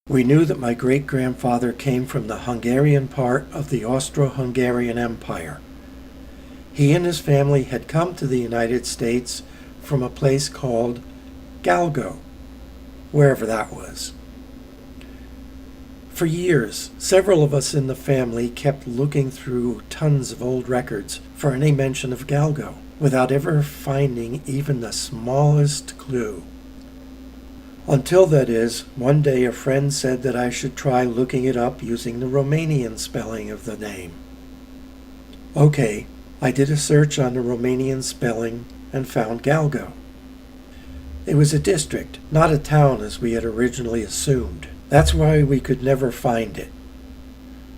We knew that my great-grandfather came from the Hungarian part of the Austro-Hungarian Empire. He and his family had come to the United States from a place called Galgo, wherever that was. For years, several of us in the family kept looking through tons of old records for any mention of Galgo, without ever finding even the smallest clue. Until, that is, one day a friend said that I should try looking it up using the Romanian spelling of the name. Okay, I did a search on the Romanian spelling and found Galgo. It was a district, not a town as we had originally assumed. That's why we could never find it.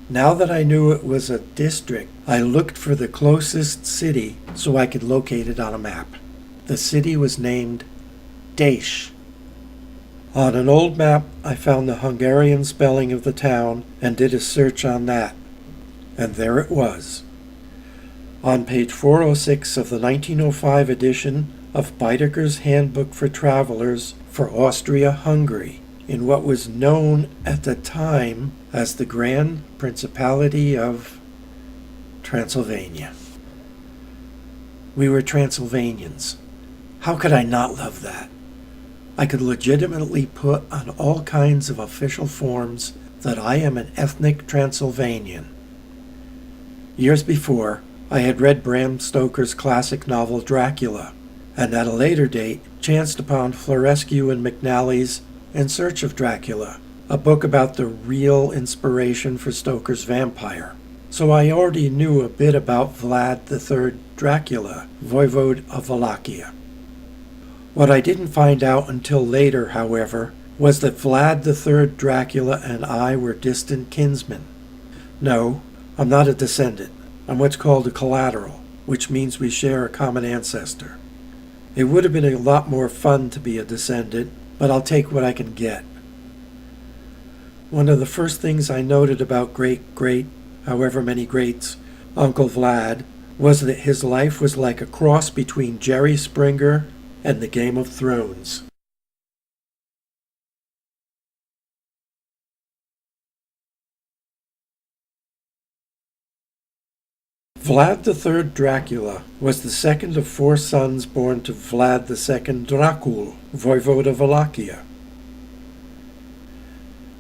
Now that I knew it was a district, I looked for the closest city so I could locate it on a map. The city was named Dais. On an old map, I found the Hungarian spelling of the town and did a search on that. And there it was. On page 406 of the 1905 edition of Baedeker's Handbook for Travelers for Austria-Hungary, in what was known at the time as the Grand Principality of Transylvania. We were Transylvanians. How could I not love that? I could legitimately put on all kinds of official forms that I am an ethnic Transylvanian. Years before, I had read Bram Stoker's classic novel Dracula, and at a later date chanced upon Florescu and McNally's In Search of Dracula, a book about the real inspiration for Stoker's vampire. So I already knew a bit about Vlad III Dracula, Voivode of Wallachia. What I didn't find out until later, however, was that Vlad III Dracula and I were distant kinsmen. No, I'm not a descendant. I'm what's called a collateral, which means we share a common ancestor. It would have been a lot more fun to be a descendant, but I'll take what I can get. One of the first things I noted about however many greats, Uncle Vlad, was that his life was like a cross between Jerry Springer and the Game of Thrones. Vlad III Dracula was the second of 4 sons born to Vlad II Dracul, Voivode of Wallachia.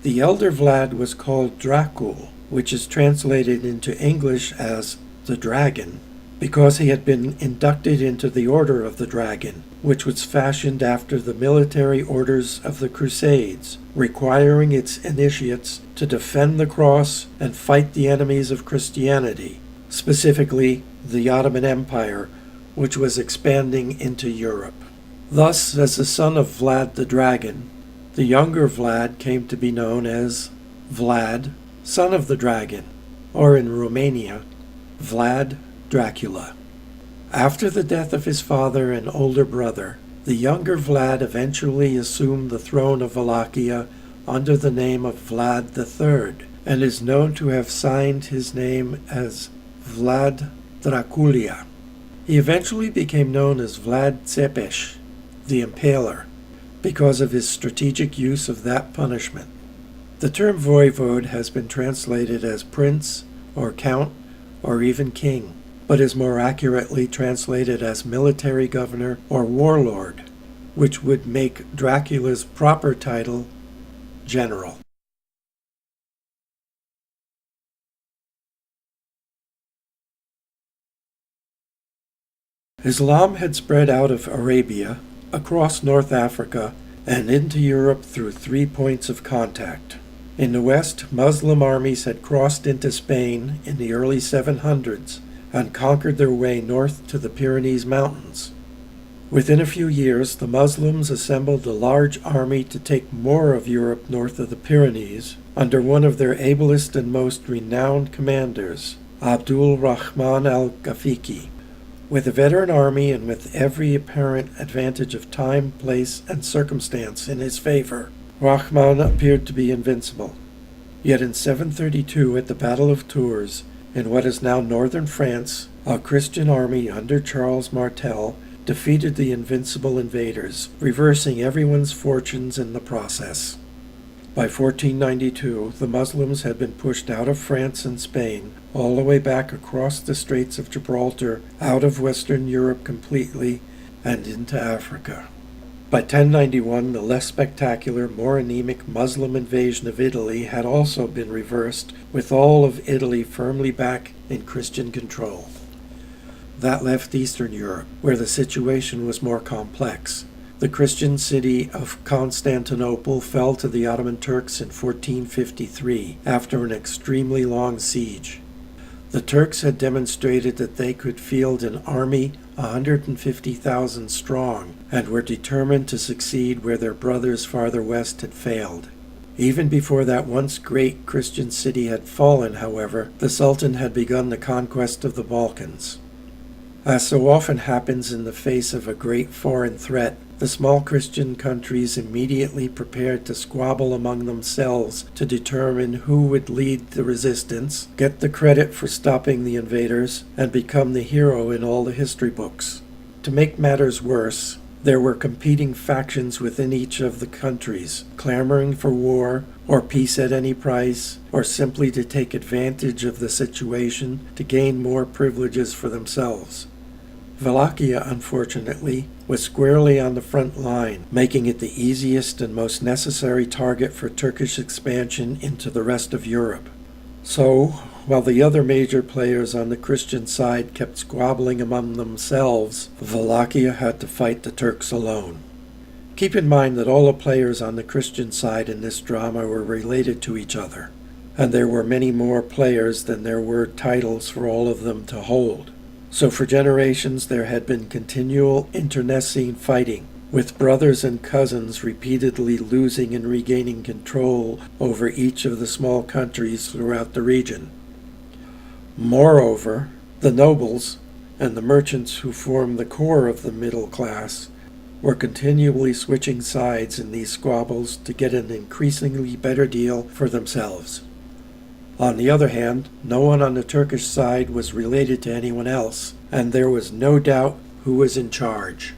The elder Vlad was called Dracul, which is translated into English as the Dragon, because he had been inducted into the Order of the Dragon, which was fashioned after the military orders of the Crusades, requiring its initiates to defend the cross and fight the enemies of Christianity, specifically the Ottoman Empire, which was expanding into Europe. Thus, as the son of Vlad the Dragon, the younger Vlad came to be known as Vlad, son of the Dragon, or in Romania, Vlad Dracula. After the death of his father and older brother, the younger Vlad eventually assumed the throne of Wallachia under the name of Vlad III, and is known to have signed his name as Vlad Dracula. He eventually became known as Vlad Tzepes, the Impaler, because of his strategic use of that punishment. The term voivode has been translated as prince, or count, or even king, but is more accurately translated as military governor or warlord, which would make Dracula's proper title general. Islam had spread out of Arabia, across North Africa, and into Europe through 3 points of contact. In the west, Muslim armies had crossed into Spain in the early 700s and conquered their way north to the Pyrenees Mountains. Within a few years, the Muslims assembled a large army to take more of Europe north of the Pyrenees under one of their ablest and most renowned commanders, Abdul Rahman al-Ghafiqi. With a veteran army and with every apparent advantage of time, place, and circumstance in his favor, Rahman appeared to be invincible. Yet in 732, at the Battle of Tours, in what is now northern France, a Christian army under Charles Martel defeated the invincible invaders, reversing everyone's fortunes in the process. By 1492, the Muslims had been pushed out of France and Spain, all the way back across the Straits of Gibraltar, out of Western Europe completely, and into Africa. By 1091, the less spectacular, more anemic Muslim invasion of Italy had also been reversed, with all of Italy firmly back in Christian control. That left Eastern Europe, where the situation was more complex. The Christian city of Constantinople fell to the Ottoman Turks in 1453, after an extremely long siege. The Turks had demonstrated that they could field an army 150,000 strong, and were determined to succeed where their brothers farther west had failed. Even before that once great Christian city had fallen, however, the Sultan had begun the conquest of the Balkans. As so often happens in the face of a great foreign threat, the small Christian countries immediately prepared to squabble among themselves to determine who would lead the resistance, get the credit for stopping the invaders, and become the hero in all the history books. To make matters worse, there were competing factions within each of the countries, clamoring for war, or peace at any price, or simply to take advantage of the situation to gain more privileges for themselves. Wallachia, unfortunately, was squarely on the front line, making it the easiest and most necessary target for Turkish expansion into the rest of Europe. So, while the other major players on the Christian side kept squabbling among themselves, Wallachia had to fight the Turks alone. Keep in mind that all the players on the Christian side in this drama were related to each other, and there were many more players than there were titles for all of them to hold. So for generations there had been continual internecine fighting, with brothers and cousins repeatedly losing and regaining control over each of the small countries throughout the region. Moreover, the nobles and the merchants who formed the core of the middle class were continually switching sides in these squabbles to get an increasingly better deal for themselves. On the other hand, no one on the Turkish side was related to anyone else, and there was no doubt who was in charge.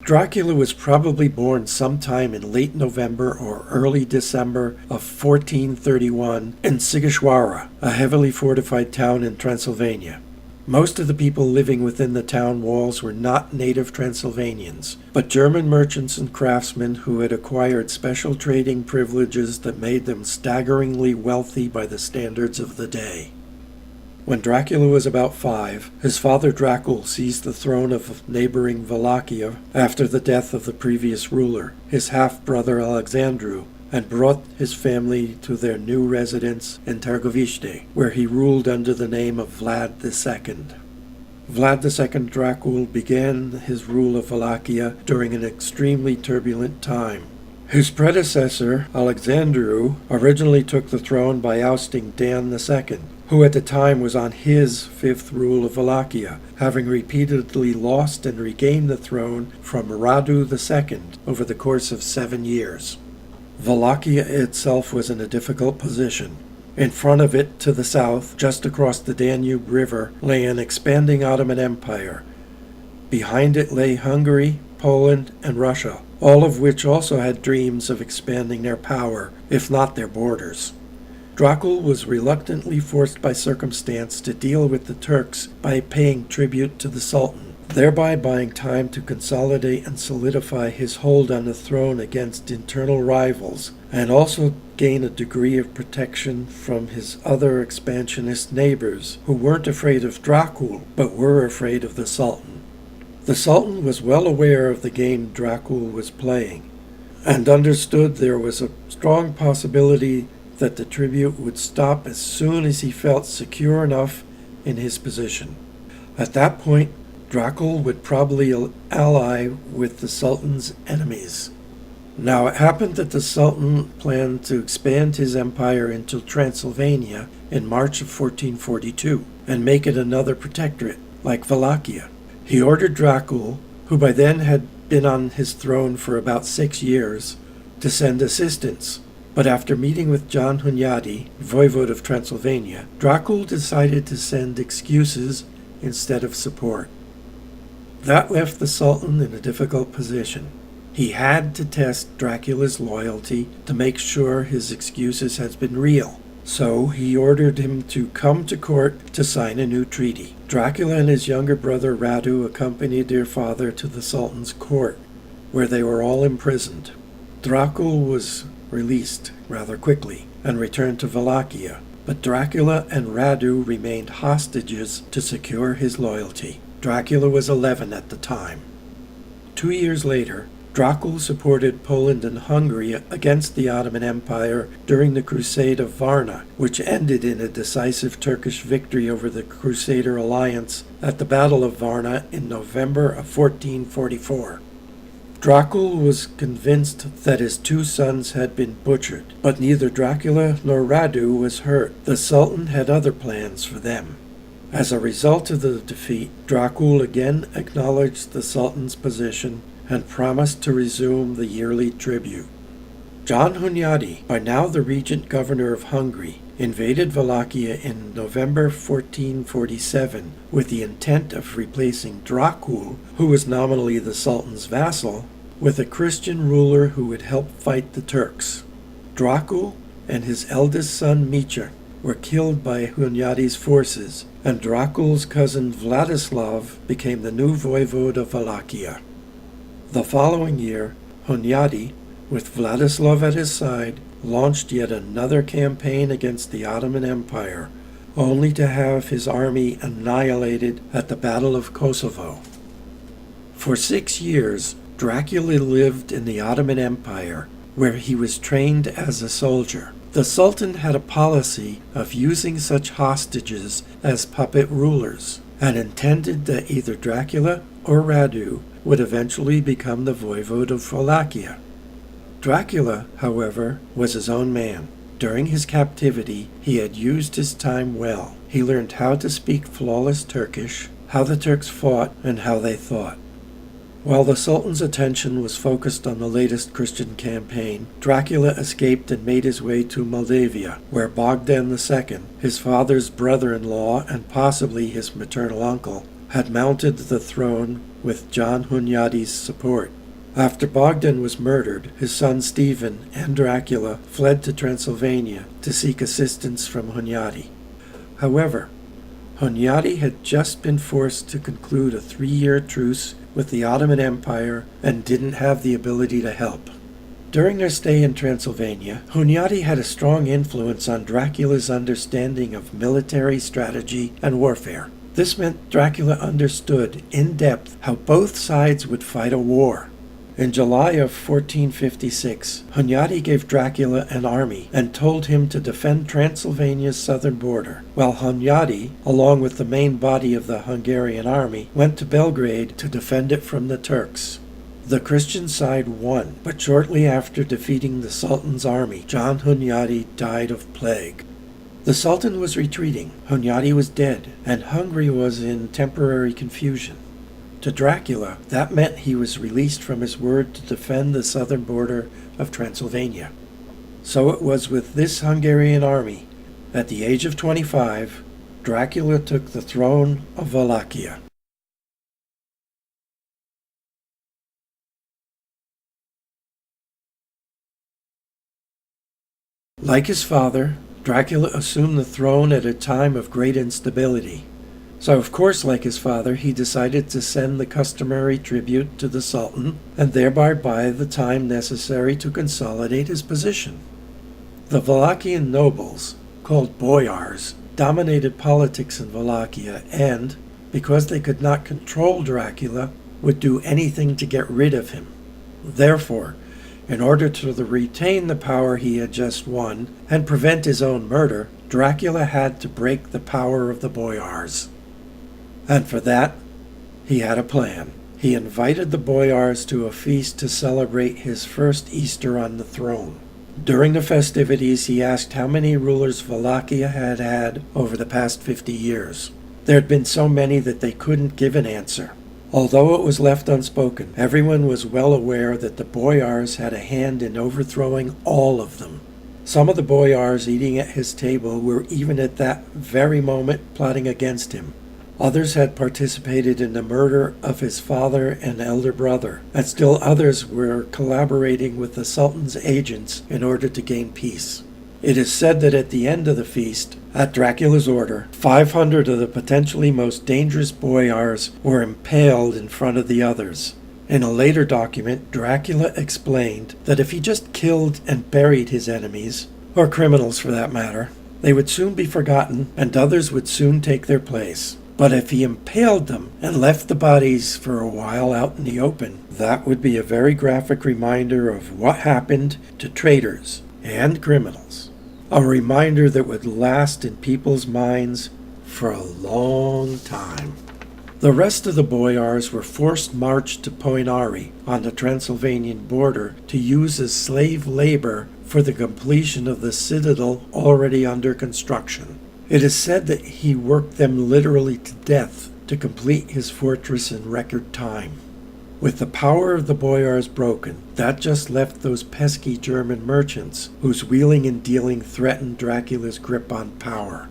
Dracula was probably born sometime in late November or early December of 1431 in Sighisoara, a heavily fortified town in Transylvania. Most of the people living within the town walls were not native Transylvanians, but German merchants and craftsmen who had acquired special trading privileges that made them staggeringly wealthy by the standards of the day. When Dracula was about 5, his father Dracul seized the throne of neighboring Wallachia after the death of the previous ruler, his half-brother Alexandru, and brought his family to their new residence in Târgoviște, where he ruled under the name of Vlad II. Vlad II Dracul began his rule of Wallachia during an extremely turbulent time. His predecessor, Alexandru, originally took the throne by ousting Dan II, who at the time was on his 5th rule of Wallachia, having repeatedly lost and regained the throne from Radu II over the course of 7 years. Wallachia itself was in a difficult position. In front of it, to the south, just across the Danube River, lay an expanding Ottoman Empire. Behind it lay Hungary, Poland, and Russia, all of which also had dreams of expanding their power, if not their borders. Dracul was reluctantly forced by circumstance to deal with the Turks by paying tribute to the Sultan, thereby buying time to consolidate and solidify his hold on the throne against internal rivals, and also gain a degree of protection from his other expansionist neighbors, who weren't afraid of Dracul, but were afraid of the Sultan. The Sultan was well aware of the game Dracul was playing, and understood there was a strong possibility that the tribute would stop as soon as he felt secure enough in his position. At that point, Dracul would probably ally with the Sultan's enemies. Now, it happened that the Sultan planned to expand his empire into Transylvania in March of 1442 and make it another protectorate, like Wallachia. He ordered Dracul, who by then had been on his throne for about 6 years, to send assistance. But after meeting with John Hunyadi, voivode of Transylvania, Dracul decided to send excuses instead of support. That left the Sultan in a difficult position. He had to test Dracula's loyalty to make sure his excuses had been real. So he ordered him to come to court to sign a new treaty. Dracula and his younger brother Radu accompanied their father to the Sultan's court, where they were all imprisoned. Dracula was released rather quickly and returned to Wallachia, but Dracula and Radu remained hostages to secure his loyalty. Dracula was 11 at the time. 2 years later, Dracula supported Poland and Hungary against the Ottoman Empire during the Crusade of Varna, which ended in a decisive Turkish victory over the Crusader alliance at the Battle of Varna in November of 1444. Dracula was convinced that his 2 sons had been butchered, but neither Dracula nor Radu was hurt. The Sultan had other plans for them. As a result of the defeat, Dracula again acknowledged the Sultan's position and promised to resume the yearly tribute. John Hunyadi, by now the regent governor of Hungary, invaded Wallachia in November 1447 with the intent of replacing Dracula, who was nominally the Sultan's vassal, with a Christian ruler who would help fight the Turks. Dracula and his eldest son Micha were killed by Hunyadi's forces, and Dracula's cousin Vladislav became the new voivode of Wallachia. The following year, Hunyadi, with Vladislav at his side, launched yet another campaign against the Ottoman Empire, only to have his army annihilated at the Battle of Kosovo. For 6 years, Dracula lived in the Ottoman Empire, where he was trained as a soldier. The Sultan had a policy of using such hostages as puppet rulers, and intended that either Dracula or Radu would eventually become the voivode of Wallachia. Dracula, however, was his own man. During his captivity, he had used his time well. He learned how to speak flawless Turkish, how the Turks fought, and how they thought. While the Sultan's attention was focused on the latest Christian campaign, Dracula escaped and made his way to Moldavia, where Bogdan II, his father's brother-in-law and possibly his maternal uncle, had mounted the throne with John Hunyadi's support. After Bogdan was murdered, his son Stephen and Dracula fled to Transylvania to seek assistance from Hunyadi. However, Hunyadi had just been forced to conclude a 3-year truce with the Ottoman Empire and didn't have the ability to help. During their stay in Transylvania, Hunyadi had a strong influence on Dracula's understanding of military strategy and warfare. This meant Dracula understood in depth how both sides would fight a war. In July of 1456, Hunyadi gave Dracula an army and told him to defend Transylvania's southern border, while Hunyadi, along with the main body of the Hungarian army, went to Belgrade to defend it from the Turks. The Christian side won, but shortly after defeating the Sultan's army, John Hunyadi died of plague. The Sultan was retreating, Hunyadi was dead, and Hungary was in temporary confusion. To Dracula, that meant he was released from his word to defend the southern border of Transylvania. So it was with this Hungarian army, at the age of 25, Dracula took the throne of Wallachia. Like his father, Dracula assumed the throne at a time of great instability. So, of course, like his father, he decided to send the customary tribute to the Sultan and thereby buy the time necessary to consolidate his position. The Wallachian nobles, called boyars, dominated politics in Wallachia and, because they could not control Dracula, would do anything to get rid of him. Therefore, in order to retain the power he had just won and prevent his own murder, Dracula had to break the power of the boyars. And for that, he had a plan. He invited the boyars to a feast to celebrate his first Easter on the throne. During the festivities, he asked how many rulers Wallachia had had over the past 50 years. There had been so many that they couldn't give an answer. Although it was left unspoken, everyone was well aware that the boyars had a hand in overthrowing all of them. Some of the boyars eating at his table were even at that very moment plotting against him. Others had participated in the murder of his father and elder brother, and still others were collaborating with the Sultan's agents in order to gain peace. It is said that at the end of the feast, at Dracula's order, 500 of the potentially most dangerous boyars were impaled in front of the others. In a later document, Dracula explained that if he just killed and buried his enemies, or criminals for that matter, they would soon be forgotten and others would soon take their place. But if he impaled them and left the bodies for a while out in the open, that would be a very graphic reminder of what happened to traitors and criminals. A reminder that would last in people's minds for a long time. The rest of the boyars were forced marched to Poinari on the Transylvanian border to use as slave labor for the completion of the citadel already under construction. It is said that he worked them literally to death to complete his fortress in record time. With the power of the boyars broken, that just left those pesky German merchants whose wheeling and dealing threatened Dracula's grip on power.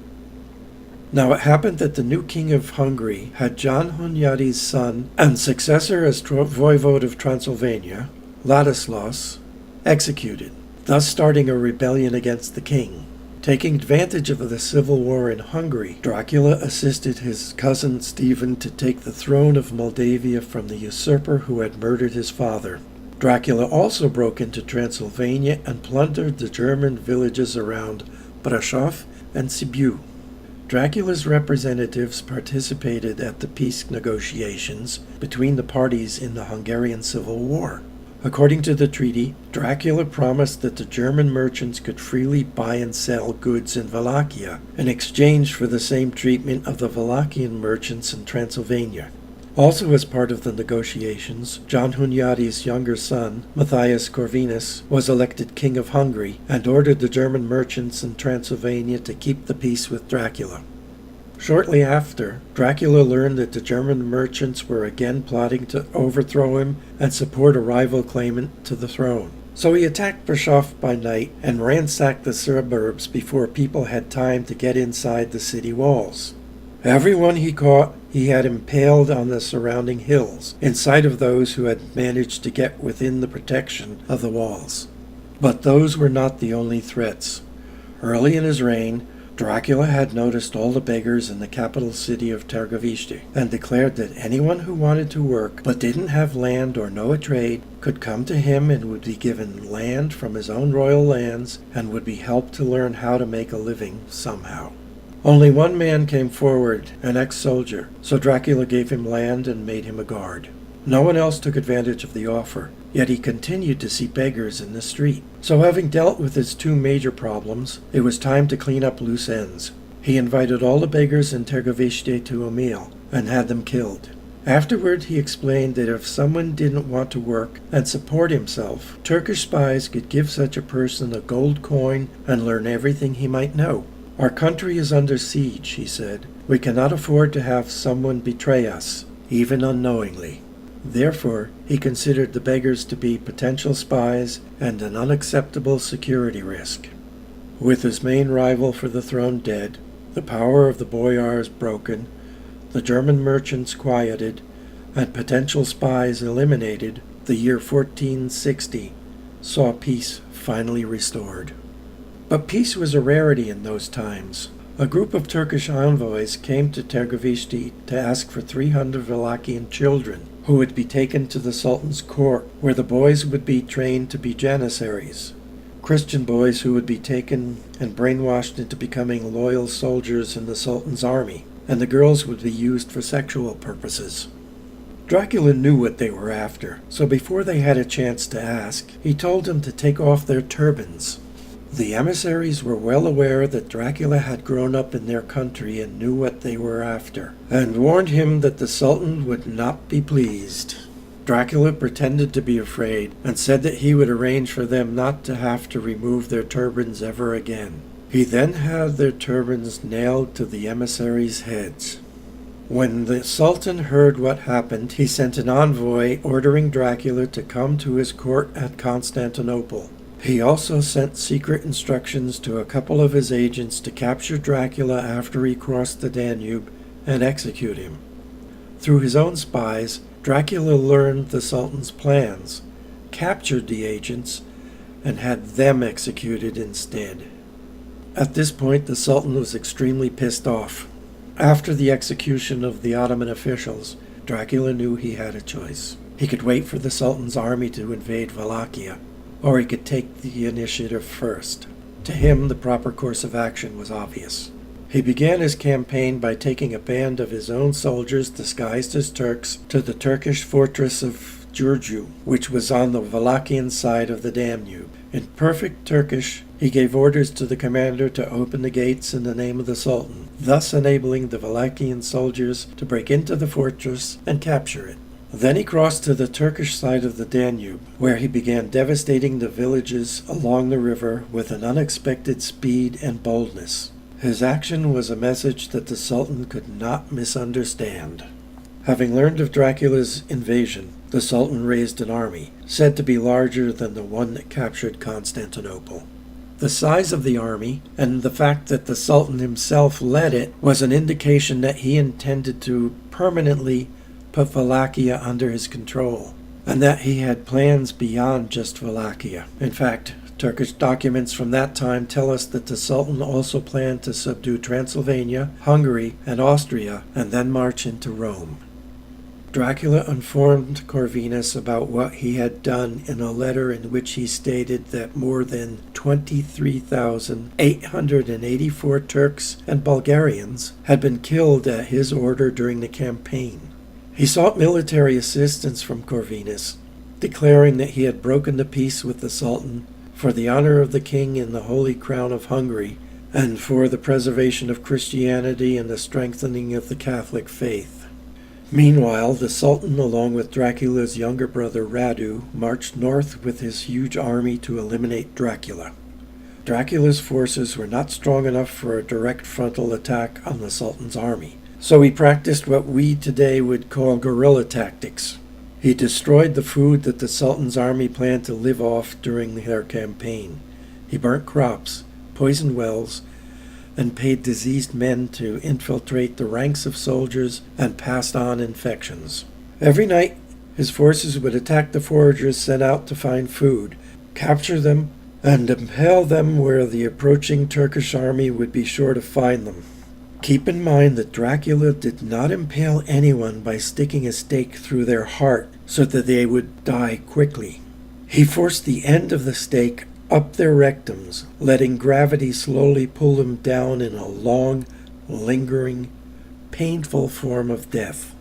Now it happened that the new king of Hungary had John Hunyadi's son and successor as voivode of Transylvania, Ladislaus, executed, thus starting a rebellion against the king. Taking advantage of the civil war in Hungary, Dracula assisted his cousin Stephen to take the throne of Moldavia from the usurper who had murdered his father. Dracula also broke into Transylvania and plundered the German villages around Brasov and Sibiu. Dracula's representatives participated at the peace negotiations between the parties in the Hungarian Civil War. According to the treaty, Dracula promised that the German merchants could freely buy and sell goods in Wallachia in exchange for the same treatment of the Wallachian merchants in Transylvania. Also as part of the negotiations, John Hunyadi's younger son, Matthias Corvinus, was elected King of Hungary and ordered the German merchants in Transylvania to keep the peace with Dracula. Shortly after, Dracula learned that the German merchants were again plotting to overthrow him and support a rival claimant to the throne. So he attacked Brasov by night and ransacked the suburbs before people had time to get inside the city walls. Everyone he caught, he had impaled on the surrounding hills, in sight of those who had managed to get within the protection of the walls. But those were not the only threats. Early in his reign, Dracula had noticed all the beggars in the capital city of Târgoviște and declared that anyone who wanted to work but didn't have land or know a trade could come to him and would be given land from his own royal lands and would be helped to learn how to make a living somehow. Only one man came forward, an ex-soldier, so Dracula gave him land and made him a guard. No one else took advantage of the offer, yet he continued to see beggars in the street. So having dealt with his two major problems, it was time to clean up loose ends. He invited all the beggars in Târgoviște to a meal, and had them killed. Afterward he explained that if someone didn't want to work and support himself, Turkish spies could give such a person a gold coin and learn everything he might know. Our country is under siege, he said. We cannot afford to have someone betray us, even unknowingly. Therefore, he considered the beggars to be potential spies and an unacceptable security risk. With his main rival for the throne dead, the power of the boyars broken, the German merchants quieted, and potential spies eliminated, the year 1460 saw peace finally restored. But peace was a rarity in those times. A group of Turkish envoys came to Târgoviște to ask for 300 Wallachian children, who would be taken to the Sultan's court, where the boys would be trained to be janissaries, Christian boys who would be taken and brainwashed into becoming loyal soldiers in the Sultan's army, and the girls would be used for sexual purposes. Dracula knew what they were after, so before they had a chance to ask, he told them to take off their turbans. The emissaries were well aware that Dracula had grown up in their country and knew what they were after, and warned him that the Sultan would not be pleased. Dracula pretended to be afraid, and said that he would arrange for them not to have to remove their turbans ever again. He then had their turbans nailed to the emissaries' heads. When the Sultan heard what happened, he sent an envoy ordering Dracula to come to his court at Constantinople. He also sent secret instructions to a couple of his agents to capture Dracula after he crossed the Danube and execute him. Through his own spies, Dracula learned the Sultan's plans, captured the agents, and had them executed instead. At this point, the Sultan was extremely pissed off. After the execution of the Ottoman officials, Dracula knew he had a choice. He could wait for the Sultan's army to invade Wallachia, or he could take the initiative first. To him, the proper course of action was obvious. He began his campaign by taking a band of his own soldiers disguised as Turks to the Turkish fortress of Giurgiu, which was on the Wallachian side of the Danube. In perfect Turkish, he gave orders to the commander to open the gates in the name of the Sultan, thus enabling the Wallachian soldiers to break into the fortress and capture it. Then he crossed to the Turkish side of the Danube, where he began devastating the villages along the river with an unexpected speed and boldness. His action was a message that the Sultan could not misunderstand. Having learned of Dracula's invasion, the Sultan raised an army, said to be larger than the one that captured Constantinople. The size of the army, and the fact that the Sultan himself led it, was an indication that he intended to permanently put Wallachia under his control, and that he had plans beyond just Wallachia. In fact, Turkish documents from that time tell us that the Sultan also planned to subdue Transylvania, Hungary, and Austria, and then march into Rome. Dracula informed Corvinus about what he had done in a letter in which he stated that more than 23,884 Turks and Bulgarians had been killed at his order during the campaign. He sought military assistance from Corvinus, declaring that he had broken the peace with the Sultan for the honor of the king and the Holy Crown of Hungary, and for the preservation of Christianity and the strengthening of the Catholic faith. Meanwhile, the Sultan, along with Dracula's younger brother Radu, marched north with his huge army to eliminate Dracula. Dracula's forces were not strong enough for a direct frontal attack on the Sultan's army, so he practiced what we today would call guerrilla tactics. He destroyed the food that the Sultan's army planned to live off during their campaign. He burnt crops, poisoned wells, and paid diseased men to infiltrate the ranks of soldiers and pass on infections. Every night, his forces would attack the foragers sent out to find food, capture them, and impale them where the approaching Turkish army would be sure to find them. Keep in mind that Dracula did not impale anyone by sticking a stake through their heart so that they would die quickly. He forced the end of the stake up their rectums, letting gravity slowly pull them down in a long, lingering, painful form of death.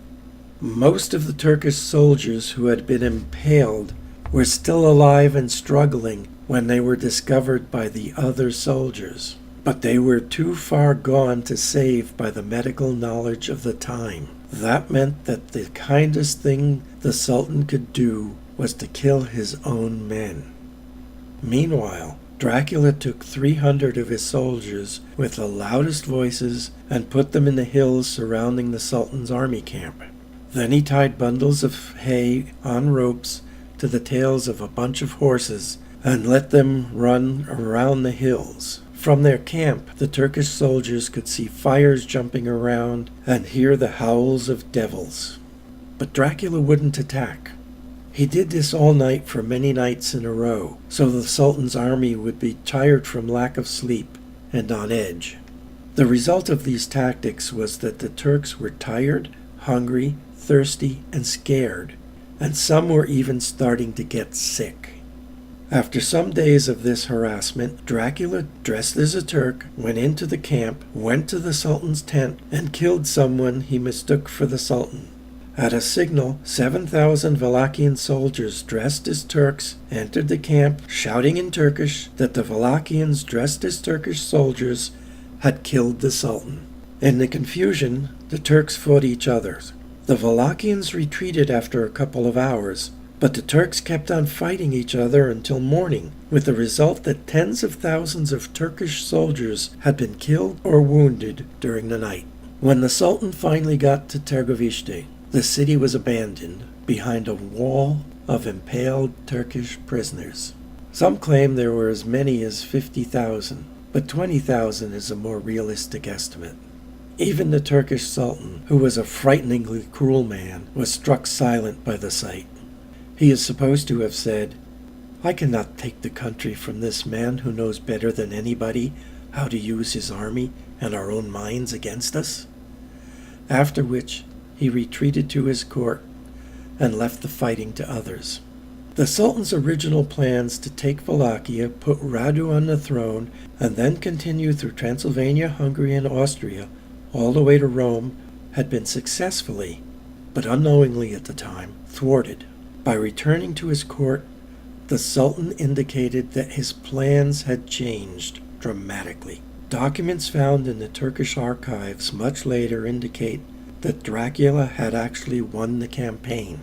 Most of the Turkish soldiers who had been impaled were still alive and struggling when they were discovered by the other soldiers, but they were too far gone to save by the medical knowledge of the time. That meant that the kindest thing the Sultan could do was to kill his own men. Meanwhile, Dracula took 300 of his soldiers with the loudest voices and put them in the hills surrounding the Sultan's army camp. Then he tied bundles of hay on ropes to the tails of a bunch of horses and let them run around the hills. From their camp, the Turkish soldiers could see fires jumping around and hear the howls of devils. But Dracula wouldn't attack. He did this all night for many nights in a row, so the Sultan's army would be tired from lack of sleep and on edge. The result of these tactics was that the Turks were tired, hungry, thirsty, and scared, and some were even starting to get sick. After some days of this harassment, Dracula, dressed as a Turk, went into the camp, went to the Sultan's tent, and killed someone he mistook for the Sultan. At a signal, 7,000 Wallachian soldiers dressed as Turks entered the camp, shouting in Turkish that the Wallachians dressed as Turkish soldiers had killed the Sultan. In the confusion, the Turks fought each other. The Wallachians retreated after a couple of hours, but the Turks kept on fighting each other until morning, with the result that tens of thousands of Turkish soldiers had been killed or wounded during the night. When the Sultan finally got to Târgoviște, the city was abandoned behind a wall of impaled Turkish prisoners. Some claim there were as many as 50,000, but 20,000 is a more realistic estimate. Even the Turkish Sultan, who was a frighteningly cruel man, was struck silent by the sight. He is supposed to have said, "I cannot take the country from this man who knows better than anybody how to use his army and our own minds against us," after which he retreated to his court and left the fighting to others. The Sultan's original plans to take Wallachia, put Radu on the throne, and then continue through Transylvania, Hungary, and Austria, all the way to Rome, had been successfully, but unknowingly at the time, thwarted. By returning to his court, the Sultan indicated that his plans had changed dramatically. Documents found in the Turkish archives much later indicate that Dracula had actually won the campaign.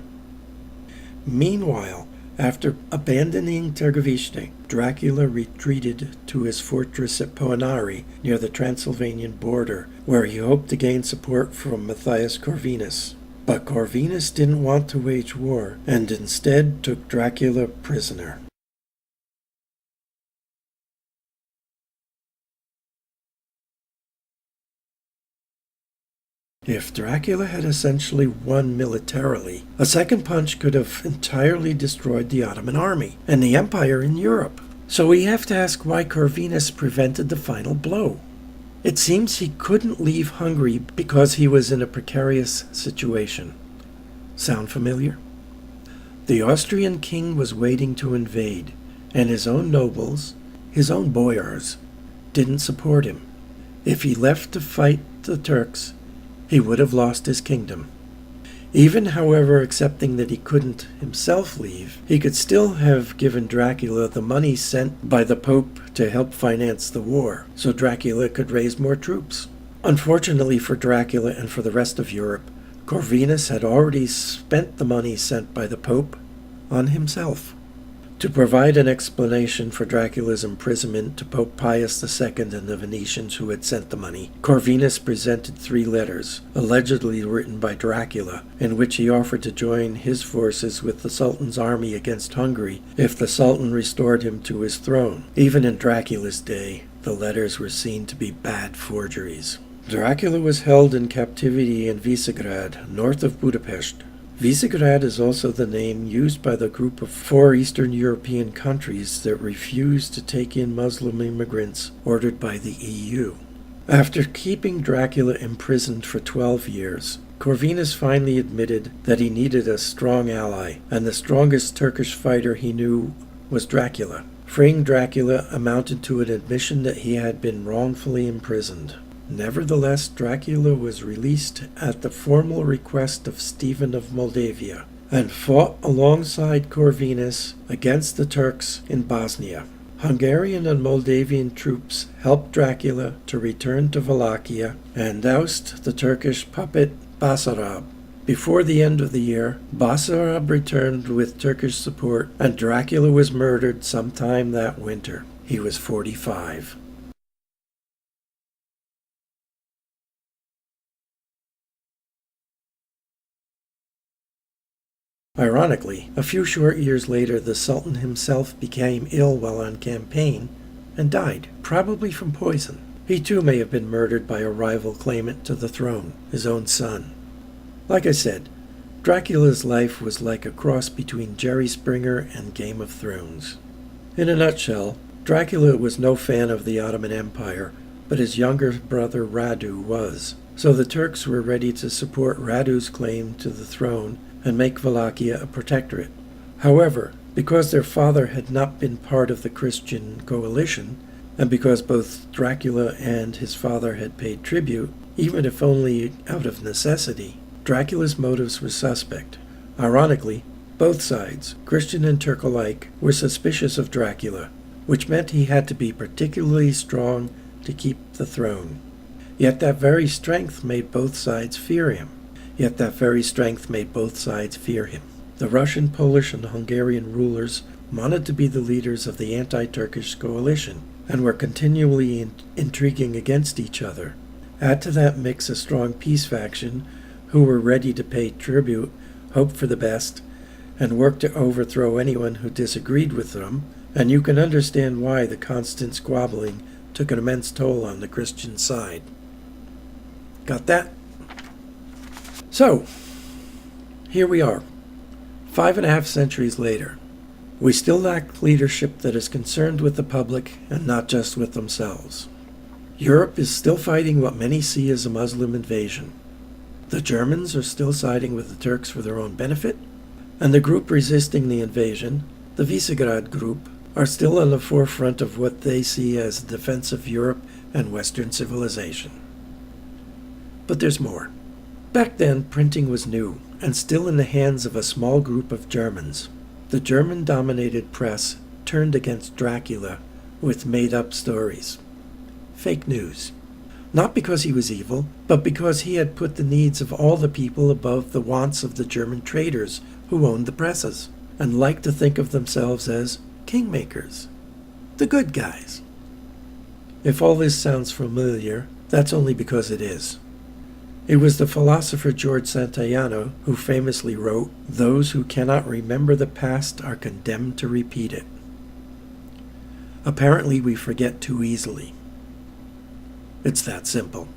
Meanwhile, after abandoning Târgovişte, Dracula retreated to his fortress at Poenari near the Transylvanian border, where he hoped to gain support from Matthias Corvinus. But Corvinus didn't want to wage war, and instead took Dracula prisoner. If Dracula had essentially won militarily, a second punch could have entirely destroyed the Ottoman army and the empire in Europe. So we have to ask why Corvinus prevented the final blow. It seems he couldn't leave Hungary because he was in a precarious situation. Sound familiar? The Austrian king was waiting to invade, and his own nobles, his own boyars, didn't support him. If he left to fight the Turks, he would have lost his kingdom. Even, however, accepting that he couldn't himself leave, he could still have given Dracula the money sent by the Pope to help finance the war, so Dracula could raise more troops. Unfortunately for Dracula and for the rest of Europe, Corvinus had already spent the money sent by the Pope on himself. To provide an explanation for Dracula's imprisonment to Pope Pius II and the Venetians who had sent the money, Corvinus presented 3 letters, allegedly written by Dracula, in which he offered to join his forces with the Sultan's army against Hungary if the Sultan restored him to his throne. Even in Dracula's day, the letters were seen to be bad forgeries. Dracula was held in captivity in Visegrad, north of Budapest. Visegrad is also the name used by the group of 4 Eastern European countries that refused to take in Muslim immigrants ordered by the EU. After keeping Dracula imprisoned for 12 years, Corvinus finally admitted that he needed a strong ally, and the strongest Turkish fighter he knew was Dracula. Freeing Dracula amounted to an admission that he had been wrongfully imprisoned. Nevertheless, Dracula was released at the formal request of Stephen of Moldavia and fought alongside Corvinus against the Turks in Bosnia. Hungarian and Moldavian troops helped Dracula to return to Wallachia and oust the Turkish puppet Basarab. Before the end of the year, Basarab returned with Turkish support, and Dracula was murdered sometime that winter. He was 45. Ironically, a few short years later, the Sultan himself became ill while on campaign and died, probably from poison. He too may have been murdered by a rival claimant to the throne, his own son. Like I said, Dracula's life was like a cross between Jerry Springer and Game of Thrones. In a nutshell, Dracula was no fan of the Ottoman Empire, but his younger brother Radu was. So the Turks were ready to support Radu's claim to the throne and make Wallachia a protectorate. However, because their father had not been part of the Christian coalition, and because both Dracula and his father had paid tribute, even if only out of necessity, Dracula's motives were suspect. Ironically, both sides, Christian and Turk alike, were suspicious of Dracula, which meant he had to be particularly strong to keep the throne. Yet that very strength made both sides fear him. The Russian, Polish, and Hungarian rulers wanted to be the leaders of the anti-Turkish coalition and were continually intriguing against each other. Add to that mix a strong peace faction who were ready to pay tribute, hope for the best, and work to overthrow anyone who disagreed with them, and you can understand why the constant squabbling took an immense toll on the Christian side. Got that? So, here we are, 5.5 centuries later. We still lack leadership that is concerned with the public and not just with themselves. Europe is still fighting what many see as a Muslim invasion. The Germans are still siding with the Turks for their own benefit, and the group resisting the invasion, the Visegrad Group, are still on the forefront of what they see as the defense of Europe and Western civilization. But there's more. Back then, printing was new and still in the hands of a small group of Germans. The German-dominated press turned against Dracula with made-up stories. Fake news. Not because he was evil, but because he had put the needs of all the people above the wants of the German traders who owned the presses, and liked to think of themselves as kingmakers. The good guys. If all this sounds familiar, that's only because it is. It was the philosopher George Santayana who famously wrote, "Those who cannot remember the past are condemned to repeat it." Apparently we forget too easily. It's that simple.